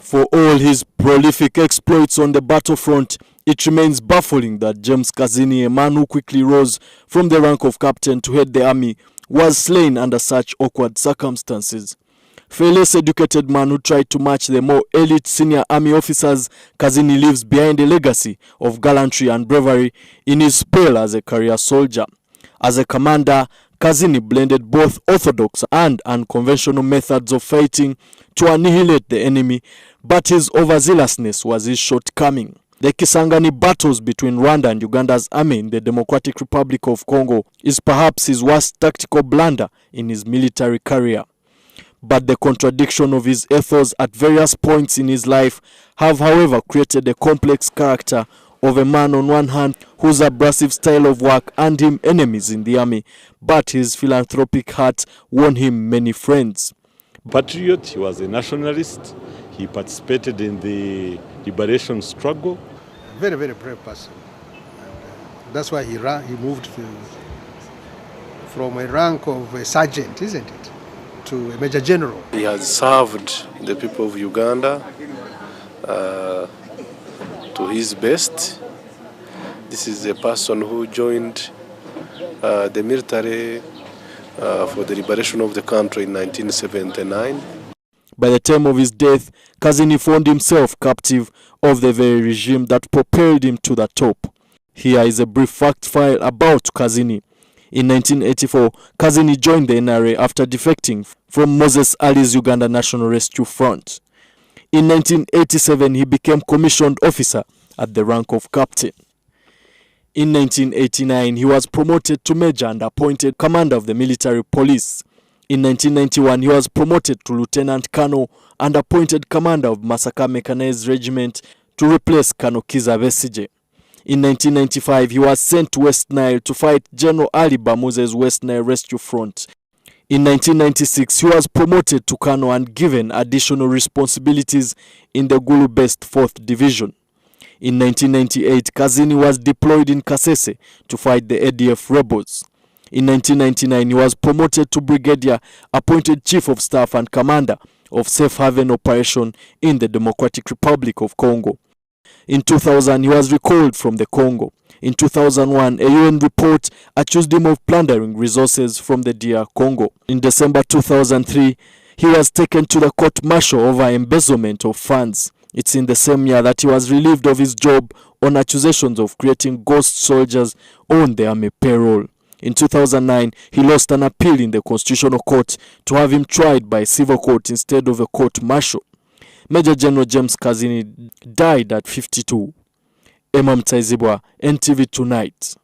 For all his prolific exploits on the battlefront, it remains baffling that James Kazini, a man who quickly rose from the rank of captain to head the army, was slain under such awkward circumstances. For a less educated man who tried to match the more elite senior army officers, Kazini leaves behind a legacy of gallantry and bravery in his spell as a career soldier. As a commander, Kazini blended both orthodox and unconventional methods of fighting to annihilate the enemy, but his overzealousness was his shortcoming. The Kisangani battles between Rwanda and Uganda's army in the Democratic Republic of Congo is perhaps his worst tactical blunder in his military career. But the contradiction of his ethos at various points in his life have, however, created a complex character of a man on one hand whose abrasive style of work earned him enemies in the army, but his philanthropic heart won him many friends. Patriot, he was a nationalist. He participated in the liberation struggle. Very, very brave person. That's why he moved from a rank of a sergeant, isn't it, to a major general. He has served the people of Uganda to his best. This is a person who joined the military for the liberation of the country in 1979. By the time of his death, Kazini found himself captive of the very regime that propelled him to the top. Here is a brief fact file about Kazini. In 1984, Kazini joined the NRA after defecting from Moses Ali's Uganda National Rescue Front. In 1987, he became commissioned officer at the rank of captain. In 1989, he was promoted to major and appointed commander of the military police. In 1991, he was promoted to lieutenant colonel and appointed commander of Masaka Mechanized Regiment to replace Colonel Kiza Besije. In 1995, he was sent to West Nile to fight General Ali Bamuze's West Nile Rescue Front. In 1996, he was promoted to colonel and given additional responsibilities in the Gulu-based 4th Division. In 1998, Kazini was deployed in Kasese to fight the ADF rebels. In 1999, he was promoted to brigadier, appointed chief of staff and commander of Safe Haven Operation in the Democratic Republic of Congo. In 2000, he was recalled from the Congo. In 2001, a UN report accused him of plundering resources from the DR Congo. In December 2003, he was taken to the court-martial over embezzlement of funds. It's in the same year that he was relieved of his job on accusations of creating ghost soldiers on the army payroll. In 2009, he lost an appeal in the Constitutional Court to have him tried by a civil court instead of a court-martial. Major General James Kazini died at 52. Emma Mtaizibwa, NTV Tonight.